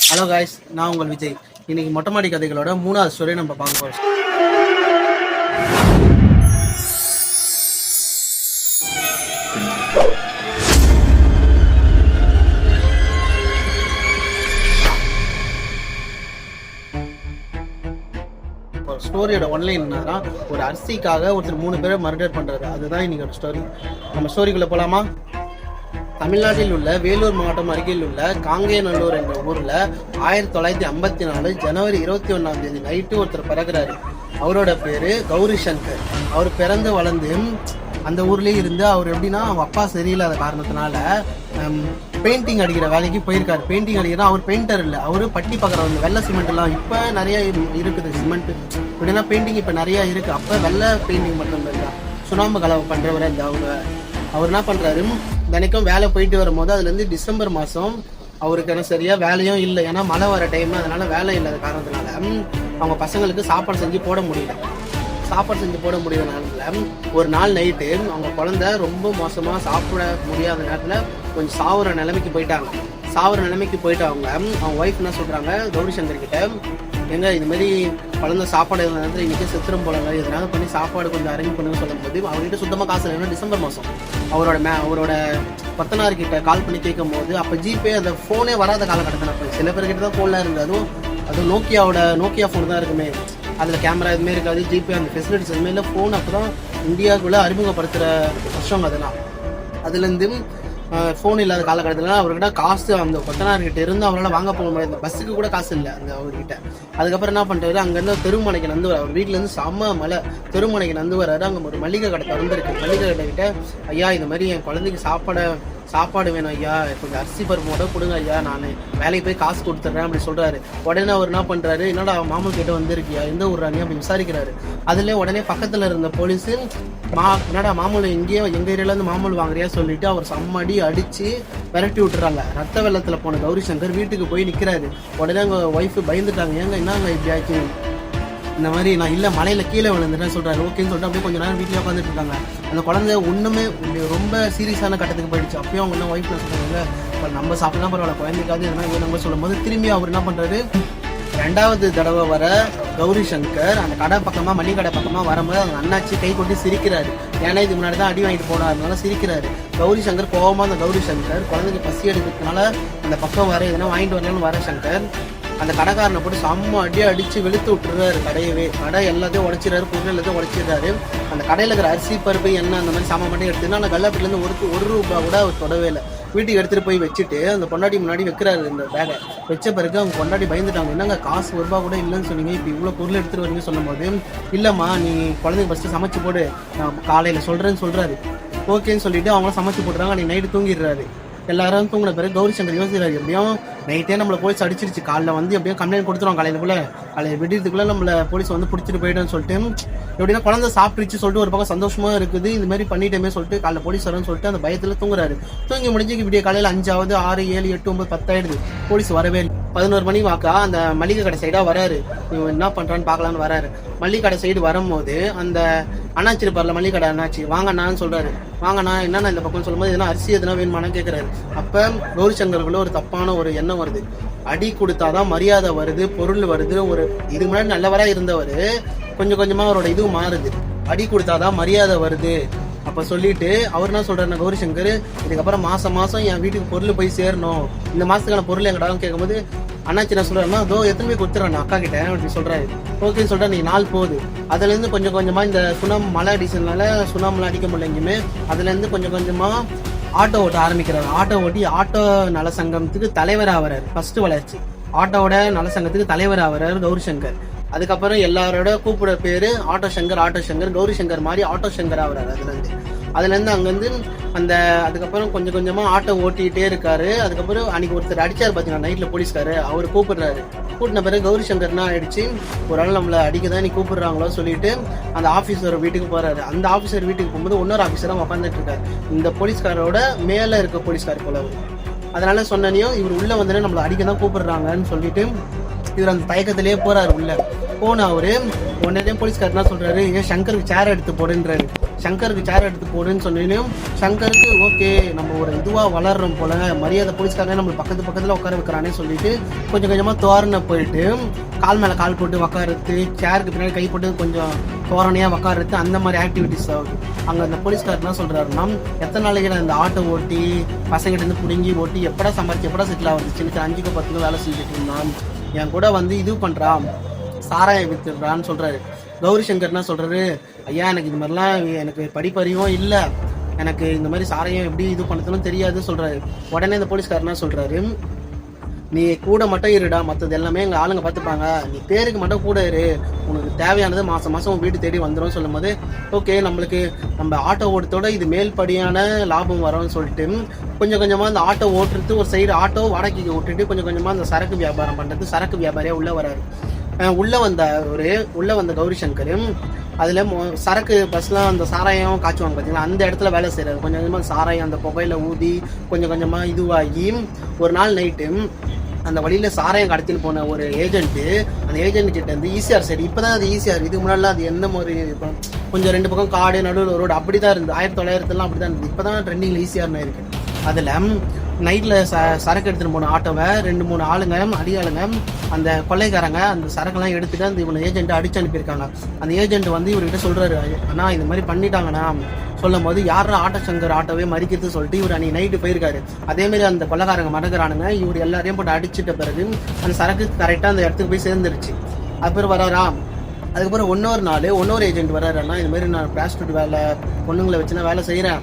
Hello guys, நான் உங்கள் விஜய். இன்னைக்கு மொட்டைமாடி கதைகளோட 3வது ஸ்டோரி நம்ம பார்க்க போகிறோம். ஸ்டோரியோட ஒன்லைன் என்னன்னா, ஒரு அரிசிக்காக ஒருத்தர் 3 பேரை மர்டர் பண்றாரு. அதுதான் இன்னைக்கு ஒரு ஸ்டோரி. நம்ம ஸ்டோரிக்குள்ள போலாமா? தமிழ்நாட்டில் உள்ள வேலூர் மாவட்டம் அருகில் உள்ள காங்கேயநல்லூர் என்ற ஊர்ல 1954 ஜனவரி 21 நைட்டு ஒருத்தர் பிறகுறாரு. அவரோட பேரு கௌரி சங்கர். அவர் பிறந்து வளர்ந்து அந்த ஊர்லயே இருந்து அவர் எப்படின்னா, அவங்க அப்பா சரியில்லாத காரணத்தினால பெயிண்டிங் அடிக்கிற வேலைக்கு போயிருக்காரு. பெயிண்டிங் அடிக்கிறா. அவர் பெயிண்டர் இல்லை, அவரு பட்டி பார்க்குறவங்க. வெள்ளை சிமெண்ட் எல்லாம் இப்ப நிறைய இருக்குது. சிமெண்ட் இப்படின்னா பெயிண்டிங் இப்ப நிறைய இருக்கு. அப்ப வெள்ளை பெயிண்டிங் மட்டும் இல்லை, சுண்ணாம்பு கலவை பண்றவரை அவர் என்ன பண்றாரு, தினைக்கும் வேலை போயிட்டு வரும்போது அதுல இருந்து டிசம்பர் மாசம் அவருக்கு என்ன சரியா வேலையும் இல்லை. ஏன்னா மழை வர டைம், அதனால வேலை இல்லாத காரணத்தினால அவங்க பசங்களுக்கு சாப்பாடு செஞ்சு போட முடியல. ஒரு நாள் நைட்டு அவங்க குழந்தை ரொம்ப மோசமா சாப்பிட முடியாத நேரத்துல கொஞ்சம் சாவுற நிலைமைக்கு போயிட்டாங்க. அவங்க ஒய்ஃப் என்ன சொல்றாங்க, கௌரி சங்கர் கிட்ட, எங்க இது மாதிரி குழந்தை சாப்பாடு நேரத்தில் இன்னைக்கு செத்துரும் போல, இதனால பண்ணி சாப்பாடு கொஞ்சம் அரேஞ்ச் பண்ணுன்னு சொல்லும் போது அவர்கிட்ட சுத்தமாக காசு இல்லை. டிசம்பர் மாதம் அவரோட கொத்தனார்கிட்ட கால் பண்ணி கேட்கும் போது அப்போ ஜிபே அந்த ஃபோனே வராத காலகட்டத்தில் அப்போ சில பேர்கிட்ட தான் ஃபோன்லாம் இருந்தது. அதுவும் நோக்கியா ஃபோன் தான் இருக்குமே, அதில் கேமரா எதுவுமே இருக்காது, ஜிபே அந்த ஃபெசிலிட்டிஸ் எதுவுமே இல்லை. ஃபோன் அப்போ தான் இந்தியாவுக்குள்ளே அறிமுகப்படுத்துகிற வருஷம் அதெல்லாம். அதுலேருந்து ஃபோன் இல்லாத காலகட்டத்தில் அவர்கிட்ட காசு அந்த கொத்தனார்கிட்ட இருந்து அவரால் வாங்க போக முடியாது. பஸ்ஸுக்கு கூட காசு இல்லை அந்த அவர்கிட்ட. அதுக்கப்புறம் என்ன பண்ணுறாரு, அங்கேருந்து தெருமனைக்கு நந்து வர, அவர் வீட்டிலேருந்து செம்ம மலை, தெருமனைக்கு நந்து வர்றாரு. அங்கே ஒரு மளிகை கடை திறந்துருக்கு. மளிகை கடை கிட்ட, ஐயா இந்த மாதிரி என் குழந்தைக்கு சாப்பாடு வேணும் ஐயா, கொஞ்சம் அரிசி பருப்பு மட்டும் கொடுங்க ஐயா, நான் வேலைக்கு போய் காசு கொடுத்துட்றேன் அப்படி சொல்றாரு. உடனே அவர் என்ன பண்றாரு, என்னடா மாமல் கிட்ட வந்திருக்கியா, எந்த ஊர்றானே அப்படி விசாரிக்கிறாரு. அதுல உடனே பக்கத்துல இருந்த போலீஸ், என்னடா மாமூல் எங்க ஏரியால இருந்து மாமூல் வாங்குறியா சொல்லிட்டு அவர் சம்மடி அடிச்சு விரட்டி விட்டுறாங்க. ரத்த வெள்ளத்துல போன கௌரி சங்கர் வீட்டுக்கு போய் நிக்கிறாரு. உடனே அவங்க ஒய்ஃப் பயந்துட்டாங்க, ஏங்க என்னங்க இப்படி ஆச்சு, இந்த மாதிரி நான் இல்லை மலையில கீழே விழுந்துட்டேன்னு சொல்றாரு. ஓகேன்னு சொல்லிட்டு அப்படியே கொஞ்சம் நேரம் வீட்டிலே உட்காந்துட்டு இருக்காங்க. அந்த குழந்தை ஒண்ணுமே ரொம்ப சீரியஸான கட்டத்துக்கு போயிடுச்சு. அப்பயும் அவங்க என்ன ஒய்ஃப்ல சொல்றாங்க, நம்ம சாப்பிடலாம் பரவாயில்ல, குழந்தைக்காவது எதனா வேணுங்க சொல்லும் போது திரும்பி அவர் என்ன பண்றாரு, 2வது தடவை வர கௌரி சங்கர் அந்த கடை பக்கமா மளிகை கடை பக்கமா வரும்போது அவங்க அண்ணாச்சி கை கொட்டி சிரிக்கிறாரு. ஏன்னா இது முன்னாடி தான் அடி வாங்கிட்டு போனாருனால சிரிக்கிறாரு. கௌரி சங்கர் கோவமா அந்த கௌரி சங்கர் குழந்தைக்கு பசி எடுக்கிறதுனால அந்த பக்கம் வர எதனா வாங்கிட்டு வரலாம்னு வர சங்கர் அந்த கடைக்காரனை போட்டு செம்ம அடிச்சு வெளுத்து விட்டுறாரு. கடை எல்லாத்தையும் உடைச்சிடறாரு, பொருள் எல்லாத்தையும் உடைச்சிடுறாரு. அந்த கடையில் இருக்கிற அரிசி பருப்பு எண்ணெய் அந்த மாதிரி சாமான் மட்டும் எடுத்துன்னா அந்த கல்லாப்பிலேருந்து ஒரு ரூபா கூட அவர் தொடவே இல்லை. வீட்டுக்கு எடுத்துகிட்டு போய் வச்சுட்டு அந்த பொண்டாட்டி முன்னாடி வைக்கிறாரு. இந்த பேகை வச்ச பிறகு அவங்க பொண்டாட்டி பயந்துட்டாங்க, என்னங்க காசு ஒரு ரூபா கூட இல்லைன்னு சொன்னீங்க, இப்போ இவ்வளோ பொருள் எடுத்துகிட்டு வரீங்க சொல்லும் போது, இல்லைம்மா நீ குழந்தைங்க ஃபஸ்ட்டு சமைச்சு போடு, நான் காலையில் சொல்கிறேன்னு சொல்கிறாரு. ஓகேன்னு சொல்லிட்டு அவங்களும் சமைச்சு போட்டுறாங்க. அன்றைக்கி நைட்டு தூங்கிடுறாரு. எல்லாரும் தூங்கின பிறகு கௌரி சங்கர் யோசிக்கிறாரு, எப்படியும் நைட்டே நம்மளை போலீஸ் அடிச்சிருச்சு, காலைல வந்து எப்படியும் கம்ப்ளைண்ட் கொடுத்துருவோம், காலையில் விடுறதுக்குள்ள நம்மளை போலீஸ் வந்து பிடிச்சிட்டு போயிட்டோன்னு சொல்லிட்டு, எப்படின்னா குழந்தை சாப்பிட்டுச்சு சொல்லிட்டு ஒரு பக்கம் சந்தோஷமா இருக்குது, இந்த மாதிரி பண்ணிட்டேமே சொல்லிட்டு காலைல போலீஸ் வரேன்னு சொல்லிட்டு அந்த பயத்தில் தூங்குறாரு. தூங்கி முடிஞ்சு இப்படியே காலையில் 5 ஆகுது, 6, 7, 8, 9, 10 ஆயிடுது. போலீஸ் வரவே இல்லை. 11 மணி வாக்கா அந்த மளிகை கடை சைடா வராரு. இவன் என்ன பண்றான்னு பாக்கலான்னு வராரு. மளிகை கடை சைடு வரும்போது அந்த அண்ணாச்சி இருப்பார்ல, மளிகை கடை அண்ணாச்சி, வாங்கண்ணான்னு சொல்றாரு. வாங்கண்ணா என்னன்னா இந்த பக்கம் சொல்லும்போது எதனா அரிசி எதனா வேணுமானு கேட்கிறாரு. அப்ப கௌரி சங்கருக்குள்ள ஒரு தப்பான ஒரு எண்ணம் வருது. அடி கொடுத்தாதான் மரியாதை வருது, பொருள் வருது. ஒரு இதுக்கு முன்னாடி நல்லவரா இருந்தவர் கொஞ்சம் கொஞ்சமா அவரோட இது மாறுது. அடி கொடுத்தாதான் மரியாதை வருது அப்ப சொல்லிட்டு அவர் என்ன சொல்றாரு, கௌரி சங்கர் இதுக்கப்புறம் மாசம் என் வீட்டுக்கு பொருள் போய் சேரணும், இந்த மாசத்துக்கான பொருள் எங்கடாலும் கேட்கும்போது அண்ணாச்சி என்ன சொல்றாருன்னா, அதோ எத்தனை போய் கொடுத்துறான் அக்கா கிட்ட அப்படி சொல்றாரு. ஓகேன்னு சொல்றா, நீ நாள் போகுது. அதுல இருந்து கொஞ்சம் கொஞ்சமா இந்த மழை அடிச்சதுனால சுனாமெல்லாம் அடிக்க முடியல எங்கேயுமே. அதுல இருந்து கொஞ்சம் கொஞ்சமா ஆட்டோ ஓட்ட ஆரம்பிக்கிறாரு. ஆட்டோ ஓட்டி ஆட்டோ நல சங்கத்துக்கு தலைவர் ஆகிறாரு. ஃபர்ஸ்ட் வளர்ச்சி ஆட்டோவோட நல சங்கத்துக்கு தலைவர் ஆகிறாரு கௌரி சங்கர். அதுக்கப்புறம் எல்லாரோட கூப்பிட பேரு ஆட்டோ சங்கர், கௌரி சங்கர் மாதிரி ஆட்டோ சங்கர் ஆகிறாரு. அதுல இருந்து அங்கிருந்து அதுக்கப்புறம் கொஞ்சம் கொஞ்சமா ஆட்டோ ஓட்டிகிட்டே இருக்காரு. அதுக்கப்புறம் அன்னைக்கு ஒருத்தர் அடிச்சாரு பாத்தீங்கன்னா நைட்ல போலீஸ்காரு, அவர் கூப்பிடுறாரு. கூட்டின பிறகு கௌரி சங்கர்னா ஆயிடுச்சு, ஒரு ஆள் நம்மளை அடிக்கதான் நீ கூப்பிடுறாங்களோ சொல்லிட்டு அந்த ஆபீசர் வீட்டுக்கு போறாரு. அந்த ஆபீசர் வீட்டுக்கு போகும்போது இன்னொரு ஆபீசரா உட்காந்துட்டு இருக்காரு. இந்த போலீஸ்காரோட மேல இருக்க போலீஸ்கார் போல. அதனால சொன்னியும் இவர் உள்ள வந்தோடனே நம்மளை அடிக்க தான் கூப்பிடுறாங்கன்னு சொல்லிட்டு இவர் அந்த தயக்கத்திலேயே போறாரு உள்ள. போன அவரு உடனே போலீஸ்காரர் என்ன சொல்றாரு, ஏன் சங்கருக்கு சேர் எடுத்து போடுன்றாரு. சங்கருக்கு சேர் எடுத்து போடுன்னு சொன்னேன். சங்கருக்கு ஓகே நம்ம ஒரு இதுவாக வளர்றோம் போல, மரியாதை போலீஸ்காரனே நம்ம பக்கத்தில் உட்கார வைக்கிறானே சொல்லிட்டு கொஞ்சம் கொஞ்சமாக தோரணை போயிட்டு கால் மேலே கால் போட்டு உட்காருறது, சேருக்கு பின்னாடி கை போட்டு கொஞ்சம் தோரணையாக உட்காருறது, அந்த மாதிரி ஆக்டிவிட்டிஸ் ஆகுது. அங்கே அந்த போலீஸ்காரர் என்ன சொல்கிறாருன்னா, எத்தனை நாளைக்கு நான் இந்த ஆட்டோ ஓட்டி பசங்கிட்ட இருந்து பிடுங்கி ஓட்டி எப்படா சம்பாரிச்சு எப்படா செட்டில் ஆகுது, சின்ன 5க்கு 10 வேலை செஞ்சுட்டு இருந்தான், என் கூட வந்து இது பண்ணுறான் சாராயம் வித்துடுறான்னு சொல்கிறாரு. கௌரி சங்கர் என்ன சொல்கிறாரு, ஐயா எனக்கு இது மாதிரிலாம் எனக்கு படிப்பறிவும் இல்லை, எனக்கு இந்த மாதிரி சாராயம் எப்படி இது பண்ணுறதுன்னு தெரியாது சொல்கிறாரு. உடனே இந்த போலீஸ்காரர் என்ன சொல்கிறாரு, நீ கூட மட்டும் இருடா, மற்றது எல்லாமே எங்கள் ஆளுங்க பார்த்துப்பாங்க, நீ பேருக்கு மட்டும் கூட இரு, உனக்கு தேவையானது மாதம் மாதம் வீட்டு தேடி வந்துடும் சொல்லும் போது ஓகே நம்மளுக்கு நம்ம ஆட்டோ ஓட்டத்தோட இது மேல்படியான லாபம் வரும்னு சொல்லிட்டு கொஞ்சம் கொஞ்சமாக அந்த ஆட்டோ ஓட்டுறது ஒரு சைடு ஆட்டோ வாடகைக்கு விட்டுட்டு கொஞ்சம் கொஞ்சமாக அந்த சரக்கு வியாபாரம் பண்ணுறது, சரக்கு வியாபாரியாக உள்ளே வராரு. உள்ளே வந்த கௌரி சங்கர் அதில் சரக்கு பஸ்லாம் அந்த சாராயம் காய்ச்சுவாங்க பார்த்தீங்களா, அந்த இடத்துல வேலை செய்கிறாரு. கொஞ்சம் கொஞ்சமாக சாராயம் அந்த புகையில ஊதி கொஞ்சம் கொஞ்சமாக இதுவாகி ஒரு நாள் நைட்டு அந்த வழியில் சாராயம் கடத்தின்னு போன ஒரு ஏஜென்ட்டு, அந்த ஏஜென்ட் கிட்ட இருந்து ஈசிஆர் சைடு, இப்போ தான் அது ஈசிஆர், இதுக்கு முன்னாடிலாம் அது என்ன மாதிரி கொஞ்சம் 2 பக்கம் காடு நடுவில் ரோடு அப்படி தான் இருந்தது. 1900 அப்படி தான் இருந்தது. இப்போ தான் ட்ரெண்டிங்கில் ஈசிஆர்னு இருக்குது. அதில் நைட்டில் சரக்கு எடுத்துகிட்டு போன ஆட்டோவை 2-3 ஆளுங்க அடியாளுங்க அந்த கொள்ளைக்காரங்க அந்த சரக்கெல்லாம் எடுத்துகிட்டு அந்த இவனை ஏஜென்ட்டை அடிச்சு அனுப்பியிருக்காங்க. அந்த ஏஜென்ட் வந்து இவர்கிட்ட சொல்கிறாரு, அண்ணா இந்த மாதிரி பண்ணிட்டாங்கண்ணா சொல்லும் போது யாரும் ஆட்டோ சங்கர் ஆட்டோவே மறிக்கிறது சொல்லிட்டு இவர் அன்னைக்கு நைட்டு போயிருக்காரு. அதேமாரி அந்த கொள்ளைக்காரங்க மறக்கிறானுங்க, இவர் எல்லாரையும் போட்டு அடிச்சுட்ட பிறகு அந்த சரக்கு கரெக்டாக அந்த இடத்துக்கு போய் சேர்ந்துருச்சு. அதுக்கப்புறம் வராரா, அதுக்கப்புறம் இன்னொரு ஏஜென்ட் வர்றாருன்னா, இந்த மாதிரி நான் ப்ராஸ்டியூட் வேலை பொண்ணுங்களை வச்சுன்னா வேலை செய்கிறேன்,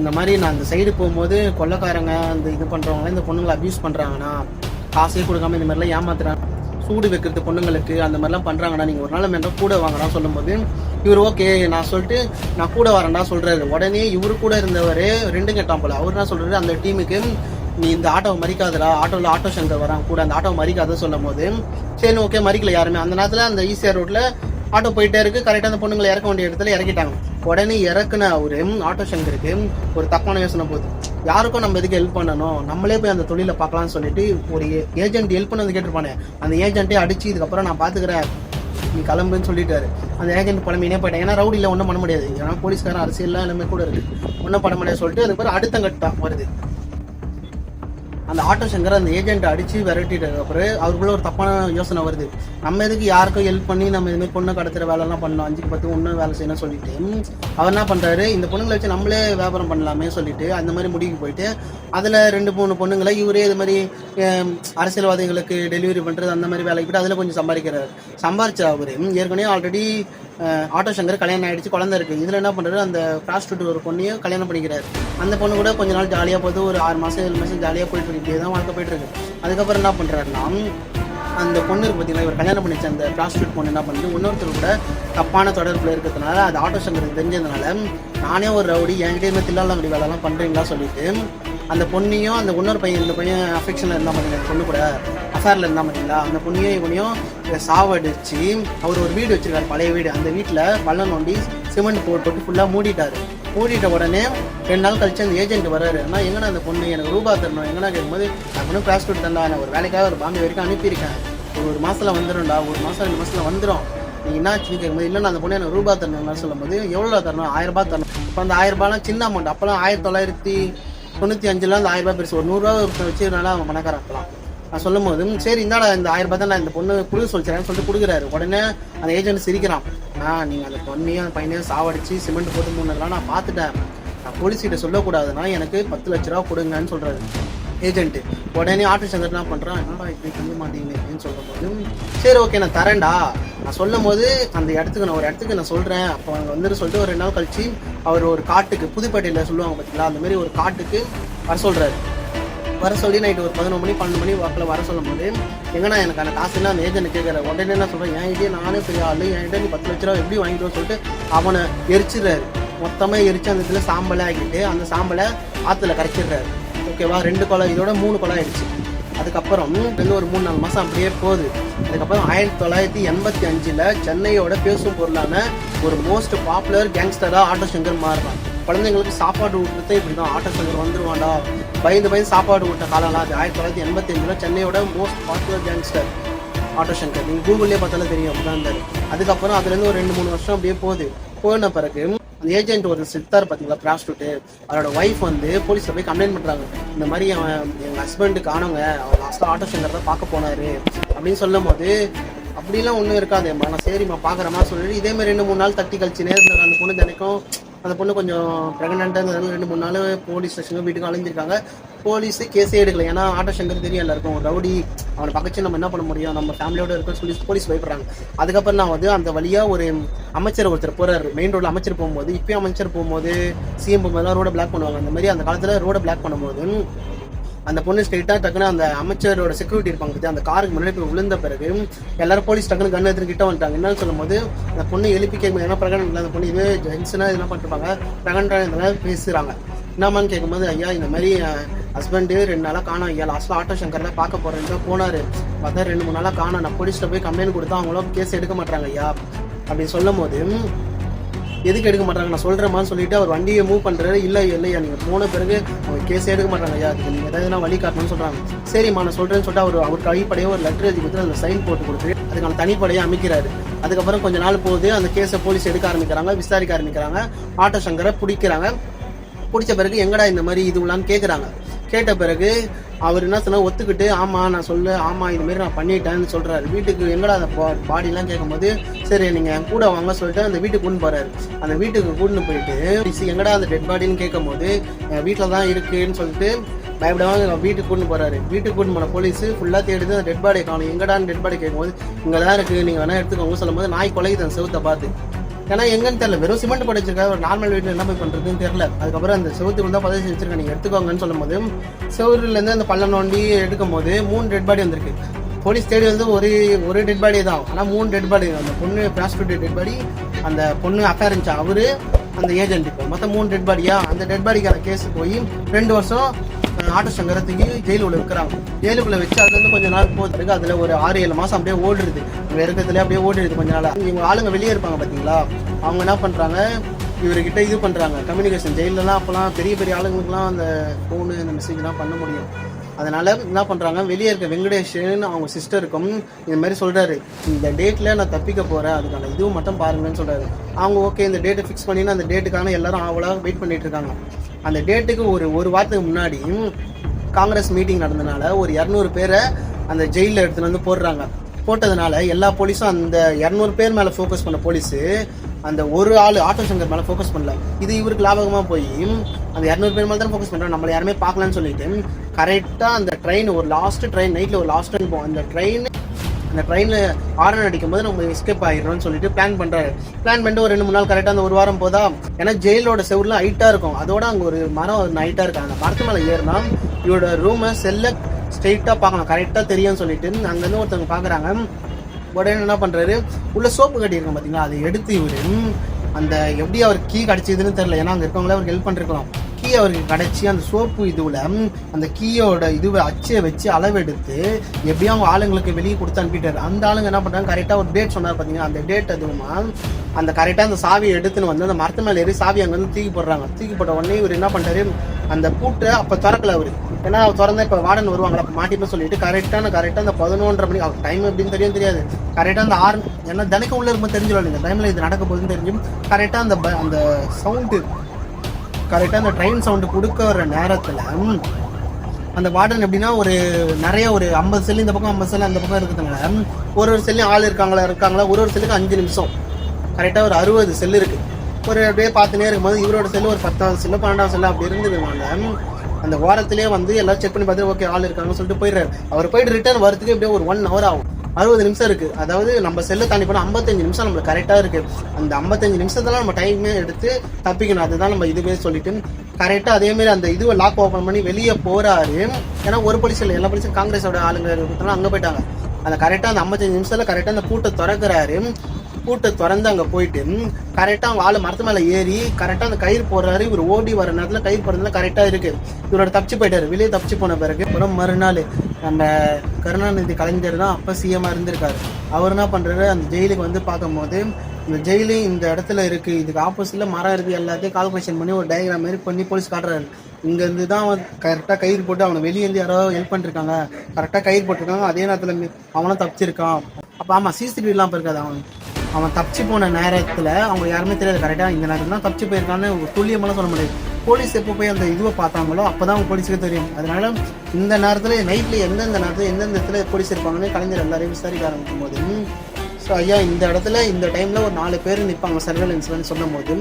இந்த மாதிரி நான் அந்த சைடு போகும்போது கொள்ளைக்காரங்க அந்த இது பண்ணுறவங்க இந்த பொண்ணுங்களை அப்யூஸ் பண்ணுறாங்கண்ணா, காசே கொடுக்காம இந்த மாதிரிலாம் ஏமாத்துறாங்க, சூடு வைக்கிறது பொண்ணுங்களுக்கு அந்த மாதிரிலாம் பண்ணுறாங்கண்ணா, நீங்கள் ஒரு நாள் மேலே கூட வாங்கடா சொல்லும்போது இவர் ஓகே நான் சொல்லிட்டு நான் கூட வரேன்டா சொல்கிறாரு. உடனே இவரு கூட இருந்தவர் 2 கெட்டாம் போல, அவர் என்ன சொல்கிறாரு, அந்த டீமுக்கு நீ இந்த ஆட்டோவை மறிக்காதடா, ஆட்டோவில் ஆட்டோ சங்கர் வராங்க கூட, அந்த ஆட்டோவை மறிக்காத சொல்லும் போது சரி ஓகே மறிக்கல யாருமே. அந்த நேரத்தில் அந்த ஈசிஆர் ரோட்டில் ஆட்டோ போயிட்டே இருக்கு, கரெக்டாக அந்த பொண்ணுங்களை இறக்க வேண்டிய இடத்துல இறக்கிட்டாங்க. உடனே இறக்குன ஒரு ஆட்டோ சங்கருக்கு ஒரு தப்பான யோசனை போகுது, யாருக்கும் நம்ம எதுக்கு ஹெல்ப் பண்ணணும், நம்மளே போய் அந்த தொழிலை பார்க்கலாம்னு சொல்லிட்டு ஒரு ஏஜென்ட் ஹெல்ப் பண்ண கேட்டிருப்பானே, அந்த ஏஜென்ட்டே அடிச்சு இதுக்கப்புறம் நான் பார்த்துக்கிறேன் நீ கிளம்புன்னு சொல்லிட்டாரு. அந்த ஏஜென்ட் புலம்பினே போயிட்டேன், ஏன்னா ரவுடியில் ஒன்றும் பண்ண முடியாது, ஏன்னா போலீஸ்காரன் அரசியல்லாம் எல்லாமே கூட இருக்கு, ஒன்றும் பண்ண முடியாது சொல்லிட்டு அதுக்கப்புறம் அடுத்த கட்டம் வருது. அந்த ஆட்டோ சங்கர் அந்த ஏஜென்ட்டை அடித்து விரட்டிட்டு அப்புறம் அவருக்குள்ள ஒரு தப்பான யோசனை வருது, நம்ம எதுக்கு யாருக்கும் ஹெல்ப் பண்ணி நம்ம இதுமாதிரி பொண்ணை கடத்துகிற வேலைலாம் பண்ணலாம், 5க்கு 10 ஒன்றும் வேலை செய்யணும்னு சொல்லிட்டு அவர் என்ன பண்ணுறாரு, இந்த பொண்ணுங்களை வச்சு நம்மளே வியாபாரம் பண்ணலாமே சொல்லிட்டு அந்த மாதிரி முடிவுக்கு போயிட்டு அதில் 2-3 பொண்ணுங்களை இவரே இது மாதிரி அரசியல்வாதிகளுக்கு டெலிவரி பண்ணுறது அந்த மாதிரி வேலைக்கு போய்ட்டு அதில் கொஞ்சம் சம்பாரிச்ச அவர் ஏற்கனவே ஆல்ரெடி ஆட்டோ சங்கர் கல்யாணம் ஆகிடுச்சு, குழந்தை இருக்குது. இதில் என்ன பண்ணுறாரு, அந்த ப்ராஸ்டியூட் ஒரு பொண்ணையும் கல்யாணம் பண்ணிக்கிறாரு. அந்த பொண்ணு கூட கொஞ்ச நாள் ஜாலியாக போகுது, ஒரு 6 மாதம் 7 மாதம் ஜாலியாக போயிட்டு இருக்கு, இப்படியே தான் வாழ்க்கை போயிட்டுருக்கு. அதுக்கப்புறம் என்ன பண்ணுறாருன்னா, அந்த பொண்ணு இருக்கு பார்த்தீங்களா, இவர் கல்யாணம் பண்ணிச்சு அந்த ப்ராஸ்டியூட் பொண்ணு என்ன பண்ணுது, இன்னொருத்தர் கூட தப்பான தொடர்பில் இருக்கிறதுனால அது ஆட்டோ சங்கருக்கு தெரிஞ்சதுனால நானே ஒரு ரவுடி என்கிட்ட இந்த தில்லாலாம் அப்படி வேலைலாம் பண்ணுறீங்களா சொல்லிட்டு அந்த பொண்ணையும் அந்த இன்னொரு பையன் இந்த பையன் அஃபெக்ஷனில் இருந்தால் பார்த்தீங்களா, பொண்ணு கூட அஃபேரில் இருந்தால் பார்த்தீங்களா, அந்த பொண்ணையும் இவனையும் சாவடிச்சு அவர் ஒரு வீடு வச்சிருக்காரு, பழைய வீடு. அந்த வீட்டில் பள்ளம் நோண்டி சிமெண்ட் போட்டு ஃபுல்லாக மூடிட்ட உடனே 2 நாள் கழிச்சு அந்த ஏஜென்ட் வர்றாரு, ஆனால் எங்கன்னா அந்த பொண்ணு எனக்கு ரூபா தரணும் எங்கன்னா கேட்கும்போது நான் பொண்ணு ப்ராஸ்டியூட் தந்தா, நான் ஒரு வேலைக்காக ஒரு பாம்பே வரைக்கும் அனுப்பியிருக்கேன், ஒரு மாதத்தில் வந்துடும்டா, 1 மாதம் 2 மாதத்தில் வந்துடும், நீங்கள் என்னாச்சுன்னு கேட்கும்போது இல்லை நான் அந்த பொண்ணு எனக்கு ரூபா தரணும்னு சொல்லும்போது எவ்வளோ தரணும், 1000 ரூபாய் தரணும். இப்போ அந்த 1000 ரூபாய்லாம் சின்ன அமௌண்ட், அப்போலாம் 1995 அந்த 1000 ரூபாய் பெருசு, ஒரு 100 ரூபா வச்சுருந்தாலும் அவன் பணக்காரன் இருக்கலாம். நான் சொல்லும் போது சரி இந்தாடா இந்த 1000 ரூபாய் தான் நான் இந்த பொண்ணு கொடுக்க சொல்லிக்கிறேன்னு சொல்லிட்டு கொடுக்குறாரு. உடனே அந்த ஏஜென்ட் சிரிக்கிறான், நீங்கள் அந்த பொண்ணையும் அந்த பையனையும் சாவடிச்சு சிமெண்ட் போட்டு மூணுலாம் நான் பார்த்துட்டேன், நான் போலீஸ்கிட்ட சொல்லக்கூடாதுன்னா எனக்கு 10 லட்ச ரூபா கொடுங்கன்னு சொல்கிறாரு ஏஜென்ட்டு. உடனே ஆட்டோ சங்கர் என்ன பண்ணுறான், என்னடா இப்படி பண்ண மாட்டேங்குது அப்படின்னு சொல்லும் போது சரி ஓகே நான் தரேன்டா, நான் சொல்லும் போது அந்த இடத்துக்கு நான் ஒரு இடத்துக்கு நான் சொல்கிறேன், அப்போ அங்கே வந்துட்டு சொல்லிட்டு ஒரு 2 நாள் கழிச்சு அவர் ஒரு காட்டுக்கு புதுப்பேட்டையில் சொல்லுவாங்க பார்த்தீங்களா, அந்த மாதிரி ஒரு காட்டுக்கு வர சொல்லி நைட்டு ஒரு 11 மணி 12 மணி வாக்கில் வர சொல்லும் போது எங்கன்னா எனக்கு அந்த காசுலாம் அந்த ஏஜென்ட் கேட்குற. உடனே என்ன சொல்கிறேன், என்கிட்டே நானே பெரிய ஆள், என்கிட்ட நீ 10 லட்ச ரூபா எப்படி வாங்கிட்டோன்னு சொல்லிட்டு அவனை எரிச்சிடுறாரு. மொத்தமாக எரிச்சு அந்த இதில் சாம்பலை ஆகிட்டு அந்த சாம்பலை ஆற்றுல கரைச்சிடுறாரு. ஓகேவா, 2 கொலை இதோட 3 கொலை ஆயிடுச்சு. அதுக்கப்புறம் ஒரு 3-4 மாதம் அப்படியே போகுது. அதுக்கப்புறம் 1985 சென்னையோட பேசும் பொருளான ஒரு மோஸ்ட் பாப்புலர் கேங்ஸ்டராக ஆட்டோ சங்கர் மாறுறான். குழந்தைங்களுக்கு சாப்பாடு ஊட்டுறதே இப்படி தான், ஆட்டோ சங்கர் வந்துருவாண்டா பயந்து சாப்பாடு ஊட்ட காலம்லாம் அது. 1985 சென்னையோட most popular gangster auto Shankar. நீங்கள் கூகுள்லேயே பார்த்தாலும் தெரியும், அப்படி தான் இருந்தார். அதுக்கப்புறம் அதுலேருந்து ஒரு 2-3 வருஷம் அப்படியே போன பிறகு அந்த ஏஜென்ட் ஒரு சித்தார் பார்த்தீங்களா, ப்ராஸ்டியூட்டு, அவரோட ஒய்ஃப் வந்து போலீஸில் போய் கம்ப்ளைண்ட் பண்ணுறாங்க. இந்த மாதிரி எங்கள் ஹஸ்பண்டு காணவங்க, அவர் லாஸ்ட்டாக ஆட்டோ சங்கர் தான் பார்க்க போனார் அப்படின்னு சொல்லும் போது, அப்படிலாம் ஒன்றும் இருக்காதும்மா, நான் சரிம்மா பார்க்குறேம்மா சொல்லிட்டு இதேமாதிரி 2-3 நாள் தட்டி கழிச்சு நேரத்தில் அந்த பொண்ணு தினைக்கும் அந்த பொண்ணு கொஞ்சம் ப்ரெக்னெண்ட்டாக 2-3 நாள் போலீஸ் ஸ்டேஷனுக்கு வீட்டுக்கு அலைஞ்சிருக்காங்க. போலீஸு கேஸே எடுக்கல. ஏன்னா ஆட்டோ சங்கர் தெரியும் எல்லாருக்கும், ரவுடி, அவனை பக்கச்சு நம்ம என்ன பண்ண முடியும், நம்ம ஃபேமிலியோடு இருக்குன்னு சொல்லி போலீஸ் பயப்படுறாங்க. அதுக்கப்புறம் நான் வந்து அந்த வழியாக ஒரு அமைச்சர் ஒருத்தர் போகிறாரு, மெயின் ரோடில் அமைச்சர் போகும்போது, இப்போயும் அமைச்சர் போகும்போது, சிஎம் போகும்போதுலாம் ரோடை பிளாக் பண்ணுவாங்க. அந்த மாதிரி அந்த காலத்தில் ரோடை பிளாக் பண்ணும்போது அந்த பொண்ணு ஸ்ட்ரெயிட்டாக டக்குன்னு அந்த அமைச்சரோட செக்யூரிட்டி இருப்பாங்க பற்றி அந்த காருக்கு முன்னாடி போய் விழுந்த பிறகு எல்லாரும் போலீஸ் டக்குன்னு கண்ணு எடுத்து கிட்ட வந்துட்டாங்க. என்னன்னு சொல்லும் போது அந்த பொண்ணு எழுப்பி கேட்கும்போது, ஏன்னா பிரகடனம் இல்லை, அந்த பொண்ணு இது ஜென்ஸனாக இதெல்லாம் பண்ணிருப்பாங்க, பிரகடனம் இதெல்லாம் பேசுகிறாங்க. என்னம்மான்னு கேட்கும்போது, ஐயா இந்த மாதிரி ஹஸ்பண்டு 2 நாளாக காணும் ஐயா, லாஸ்ட்டில் ஆட்டோ சங்கரில் பார்க்க போகிறேன்னு தான் போனார், பார்த்தா 2-3 நாளாக காணும், நான் போலீஸில் போய் கம்ப்ளைண்ட் கொடுத்தா அவங்களும் கேஸ் எடுக்க மாட்டாங்க ஐயா அப்படின்னு சொல்லும் போது, எதுக்கு எடுக்க மாட்டாங்க நான் சொல்கிறேம்மான்னு சொல்லிட்டு அவர் வண்டியை மூவ் பண்ணுறாரு. இல்லையா நீங்கள் போன பிறகு அவங்க கேஸே எடுக்க மாட்டாங்க ஐயா, அதுக்கு நீங்கள் எதாவது வழி காட்டணும்னு சொல்கிறாங்க. சரிம்மா நான் சொல்கிறேன்னு சொல்லிட்டு அவர் கைப்படையே ஒரு லெட்டர் எழுதி கொடுத்து அதில் சைன் போட்டு கொடுத்து அதுக்கான தனிப்படையை அமைக்கிறாரு. அதுக்கப்புறம் கொஞ்ச நாள் போகுது, அந்த கேஸை போலீஸ் எடுக்க ஆரம்பிக்கிறாங்க, விசாரிக்க ஆரம்பிக்கிறாங்க, ஆட்டோ சங்கரை பிடிக்கிறாங்க. பிடிச்ச பிறகு எங்கடா இந்த மாதிரி இதுலான்னு கேட்குறாங்க. கேட்ட பிறகு அவர் என்ன சொன்னா ஒத்துக்கிட்டு, ஆமாம் நான் ஆமாம் இதுமாரி நான் பண்ணிட்டேன்னு சொல்கிறாரு. வீட்டுக்கு எங்கடா அந்த பாடிலாம் கேட்கும்போது, சரி நீங்கள் என் கூட வாங்க சொல்லிட்டு அந்த வீட்டுக்கு கூட்டு போகிறாரு. அந்த வீட்டுக்கு கூட்டின்னு போயிட்டு எங்கடா அந்த டெட் பாடின்னு கேட்கும்போது, வீட்டில் தான் இருக்குன்னு சொல்லிட்டு பயப்படாமல் வீட்டுக்கு கூட்டு போகிறாரு. வீட்டுக்கு கூட்டு போன போலீஸ் ஃபுல்லாக தேடுது, அந்த டெட் பாடியை காணும். எங்கடான்னு டெட் பாடி கேட்கும்போது, இங்கே தான் இருக்குது, நீங்கள் வேணால் எடுத்துக்கோங்க சொல்லும்போது நாய் கொலைக்குது அந்த செவுத்தை பார்த்து. ஏன்னா எங்கன்னு தெரியல, வெறும் சிமெண்ட் போட்டு வச்சிருக்காரு, ஒரு நார்மல் வீட்டில் என்ன போய் பண்ணுறதுன்னு தெரியல. அதுக்கப்புறம் அந்த செவுத்துக்கு தான் பதவி வச்சிருக்கேன், நீங்கள் எடுத்துக்கோங்கன்னு சொல்லும் போது செவருலேருந்து அந்த பள்ளம் நோண்டி எடுக்கும் போது 3 டெட் பாடி வந்திருக்கு. போலீஸ் தேடி வந்து ஒரு டெட் பாடி தான், ஆனால் 3 டெட் பாடி. அந்த பொண்ணு ப்ராஸ்டியூட் டெட் பாடி, அந்த பொண்ணு அக்கா இருந்துச்சா அவரு, அந்த ஏஜென்ட், இப்போ மொத்தம் 3 டெட் பாடியா. அந்த டெட் பாடிக்கான கேஸ் போய் 2 வருஷம் ஆட்டோ சங்கரை தூக்கி ஜெயிலுக்குள்ள வைக்கிறாங்க. ஜெயிலுக்குள்ள வச்சு அதுலேருந்து கொஞ்சம் நாள் போகிறதுக்கு அதில் ஒரு 6-7 மாதம் அப்படியே ஓடுறது, இருக்கிறதுல அப்படியே ஓடிடுது கொஞ்ச நாள். இவங்க ஆளுங்க வெளியே இருப்பாங்க பார்த்தீங்களா, அவங்க என்ன பண்ணுறாங்க, இவர்கிட்ட இது பண்ணுறாங்க கம்யூனிகேஷன். ஜெயிலெலாம் அப்போலாம் பெரிய ஆளுங்களுக்குலாம் அந்த ஃபோனு அந்த மெசேஜ்லாம் பண்ண முடியும். அதனால் என்ன பண்ணுறாங்க, வெளியே இருக்க வெங்கடேஷன் அவங்க சிஸ்டருக்கும் இந்த மாதிரி சொல்கிறாரு, இந்த டேட்டில் நான் தப்பிக்க போகிறேன், அதுக்கான இதுவும் மட்டும் பாருங்கன்னு சொல்கிறாரு. அவங்க ஓகே இந்த டேட்டை ஃபிக்ஸ் பண்ணினா அந்த டேட்டுக்கான எல்லாரும் அவ்வளோ வெயிட் பண்ணிட்டு இருக்காங்க. அந்த டேட்டுக்கு ஒரு வாரத்துக்கு முன்னாடி காங்கிரஸ் மீட்டிங் நடந்தனால ஒரு 200 பேரை அந்த ஜெயிலில் எடுத்துகிட்டு வந்து போட்டதுனால எல்லா போலீஸும் அந்த 200 பேர் மேலே ஃபோக்கஸ் பண்ண போலீஸு அந்த ஒரு ஆள் ஆட்டோ சங்கர் மேலே ஃபோக்கஸ் பண்ணல. இது இவருக்கு லாபகமாக போய் அந்த 200 பேர் மேலே தான் ஃபோக்கஸ் பண்ணுறோம், நம்மளை யாருமே பார்க்கலான்னு சொல்லிட்டு கரெக்டாக அந்த ட்ரெயின் ஒரு லாஸ்ட் ட்ரெயின் நைட்டில் ஒரு லாஸ்ட் ட்ரெயின் போகும். அந்த ட்ரெயினில் ஹாரன் அடிக்கும் போது நம்ம எஸ்கேப் ஆகிடணும்னு சொல்லிட்டு பிளான் பண்ணிட்டு ஒரு 2-3 நாள் கரெக்டாக அந்த ஒரு வாரம் போதா. ஏன்னா ஜெயிலோட செவுர்லாம் ஹைட்டாக இருக்கும், அதோட அங்கே ஒரு மரம் ஹைட்டாக இருக்கும். அந்த மரத்து மேலே ஏறினா இவரோட ரூமை ஸ்ட்ரெயிட்டாக பார்க்கலாம், கரெக்டாக தெரியும்னு சொல்லிட்டு அங்கேருந்து ஒருத்தவங்க பார்க்குறாங்க. உடனே என்ன பண்ணுறாரு, உள்ள சோப்பு கட்டியிருக்கோம் பார்த்தீங்களா, அதை எடுத்து இவர் அந்த எப்படி அவர் கீ கிடச்சிதுன்னு தெரியல, ஏன்னா அங்கே இருக்கவங்களே அவருக்கு ஹெல்ப் பண்ணிருக்கலாம். கீ அவருக்கு கிடச்சி அந்த சோப்பு இதுவில் அந்த கீயோட இதுவை அச்சை வச்சு அளவெடுத்து எப்படியும் அவங்க ஆளுங்களுக்கு வெளியே கொடுத்து அனுப்பிட்டாரு. அந்த ஆளுங்க என்ன பண்ணுறாங்க, கரெக்டாக ஒரு டேட் சொன்னார் பார்த்தீங்கன்னா, அந்த டேட் அதுவுமா அந்த கரெக்டாக அந்த சாவியை எடுத்துன்னு வந்து அந்த மரத்து மேலே ஏறி சாவி அங்கே வந்து தூக்கி போடுறாங்க. தூக்கி போட்ட உடனே இவர் என்ன பண்ணுறாரு, அந்த பூட்டை அப்போ திறக்கல அவர், ஏன்னா திறந்தா இப்போ வார்டன் வருவாங்களா அப்போ மாட்டிப்பேன் சொல்லிட்டு கரெக்டாக அந்த 11:30 மணிக்கு அவர் டைம் எப்படின்னு தெரியாது, கரெக்டாக அந்த 6 ஏன்னா தினைக்கும் உள்ள இருக்கும்போது தெரிஞ்சிடும் இந்த டைமில் இது நடக்க போகுதுன்னு தெரிஞ்சும் கரெக்டாக அந்த சவுண்டு கரெக்டாக அந்த ட்ரெயின் சவுண்டு கொடுக்குற நேரத்தில் அந்த வார்டன் எப்படின்னா நிறைய ஒரு 50 செல்லு இந்த பக்கம் 50 செல்லு அந்த பக்கம் இருக்கிறதுனால ஒரு செல்லையும் ஆள் இருக்காங்களா ஒரு செல்லுக்கு 5 நிமிஷம் கரெக்டாக ஒரு 60 செல்லு இருக்குது. அப்படியே பார்த்துனே இருக்கும்போது இவரோட செல்லு ஒரு 10வது செல்லு 12வது செல்லு அப்படி இருந்ததுனால அந்த வாரத்திலே வந்து எல்லாம் செக் பண்ணி பார்த்து ஓகே ஆள் இருக்காங்கன்னு சொல்லிட்டு போயிடுறாரு. அவர் போயிட்டு ரிட்டர்ன் வரதுக்கு எப்படியே ஒரு 1 hour ஆகும், 60 நிமிஷம் இருக்குது. அதாவது நம்ம செல்லை தாண்டி போனால் 55 நிமிஷம் நம்மளுக்கு கரெக்டாக இருக்குது. அந்த 55 நிமிஷத்தெல்லாம் நம்ம டைமே எடுத்து தப்பிக்கணும், அதுதான் நம்ம இதுவே சொல்லிட்டு கரெக்டாக அதேமாரி அந்த இதுவை லாக் ஓப்பன் பண்ணி வெளியே போகிறாரு. ஏன்னா ஒரு போலீஸ் இல்லை, எல்லா போலீஸும் காங்கிரஸோட ஆளுங்க இருக்கிறதுனால அங்கே போயிட்டாங்க. அந்த கரெக்டாக அந்த 55 நிமிஷத்தில் கரெக்டாக அந்த பூட்டை திறக்கிறாரு. பூட்டை திறந்து அங்கே போயிட்டு கரெக்டாக அவங்க ஆள் மரத்து மேலே ஏறி கரெக்டாக அந்த கயிறு போடுறாரு. இவர் ஓடி வர நேரத்தில் கயிறு போடுறதுல கரெக்டாக இருக்குது. இவரோட தப்பிச்சு போயிட்டாரு. வெளியே தப்பிச்சு போன பிறகு அப்புறம் மறுநாள் நம்ம கருணாநிதி கலைஞர் தான் அப்போ சிஎம்மாக இருந்திருக்காரு. அவர் என்ன பண்ணுறாரு, அந்த ஜெயிலுக்கு வந்து பார்க்கும்போது இந்த ஜெயிலு இந்த இடத்துல இருக்குது, இதுக்கு ஆப்போசிட்டில் மரம் இருக்குது, எல்லாத்தையும் கால்குலேஷன் பண்ணி ஒரு டயக்ராம் மாரி பண்ணி போலீஸ் காட்டுறாரு. இங்கேருந்து தான் அவன் கரெக்டாக கயிறு போட்டு அவனை வெளியேருந்து யாரோ ஹெல்ப் பண்ணிருக்காங்க, கரெக்டாக கயிறு போட்டிருக்காங்க. அதே நேரத்தில் அவனும் தப்பிச்சிருக்கான். அப்போ ஆமாம் சிசிடிவிலாம் இப்போ இருக்காது. அவன் தப்பிச்சு போன நேரத்தில் அவங்க யாருமே தெரியாது. கரெக்டாக இந்த நேரத்தில் தான் தப்பிச்சு போயிருக்கான்னு துல்லியமெல்லாம் சொல்ல முடியாது. போலீஸ் எப்போ போய் அந்த இதுவை பார்த்தாங்களோ அப்போ தான் அவங்க போலீஸுக்கு தெரியும். அதனால இந்த நேரத்தில் நைட்டில் எந்தெந்த நேரத்தில் எந்தெந்த இடத்துல போலீஸ் இருப்பாங்கன்னு கலைஞர் எல்லாரையும் விசாரிக்க ஆரம்பிக்கும் போது, ஸோ ஐயா இந்த இடத்துல இந்த டைமில் ஒரு 4 பேர் நிற்பாங்க சர்வேலன்ஸ்லன்னு சொல்லும் போது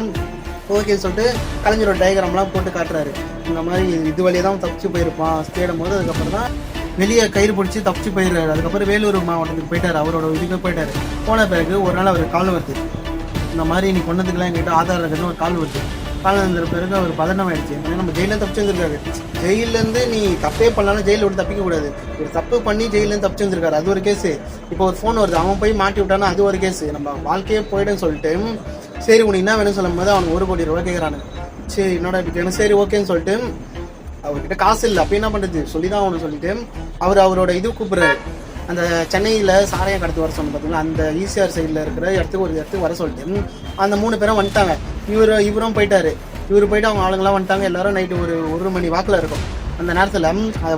ஓகேன்னு சொல்லிட்டு கலைஞரோட டயக்ராம்லாம் போட்டு காட்டுறாரு. இந்த மாதிரி இது வழியாக தான் தப்பிச்சு போயிருப்பான் தேடும் போது. அதுக்கப்புறம் தான் வெளியே கயிறு பிடிச்சி தப்பிச்சு போயிடுறாரு. அதுக்கப்புறம் வேலூர் மாவட்டத்துக்கு போயிட்டார். அவரோட இதுக்கு போயிட்டார். போன பிறகு ஒரு நாள் அவர் கால் வருது, இந்த மாதிரி நீ கொண்டதுக்கெல்லாம் எங்கிட்ட ஆதாரம் இருக்குன்னு ஒரு கால் வருது. கால் வந்த பிறகு அவர் பதட்டம் ஆயிடுச்சு. ஏன்னா நம்ம ஜெயிலில் தப்பிச்சு வந்துருக்காரு. ஜெயிலேருந்து நீ தப்பே பண்ணாலும் ஜெயிலில் விட்டு தப்பிக்க கூடாது. ஒரு தப்பு பண்ணி ஜெயிலேருந்து தப்பிச்சு வந்துருக்காரு, அது ஒரு கேஸு. இப்போ ஒரு ஃபோன் வருது, அவன் போய் மாட்டி விட்டானா அது ஒரு கேஸு. நம்ம வாழ்க்கையே போயிடுன்னு சொல்லிட்டு சரி உனக்கு என்ன வேணும்னு சொல்லும் போது அவனுக்கு 1 கோடி ரூபாய் கேட்குறானு. சரி என்னோட இப்படி சரி ஓகேன்னு சொல்லிட்டு அவர்கிட்ட காசு இல்லை. அப்போ என்ன பண்ணுறது சொல்லி தான் அவனு சொல்லிட்டு அவரோட இது கூப்பிட்றாரு. அந்த சென்னையில் சாராயம் கடத்தி வர சொன்ன பார்த்தீங்களா, அந்த ஈசிஆர் சைடில் இருக்கிற ஒரு இடத்துக்கு வர சொல்லிட்டு அந்த 3 பேரும் வந்துட்டாங்க. இவரும் போயிட்டாரு. இவர் போயிட்டு அவங்க ஆளுங்களாம் வந்துட்டாங்க. எல்லாரும் நைட்டு ஒரு 1 மணி வாக்கில் இருக்கும். அந்த நேரத்தில்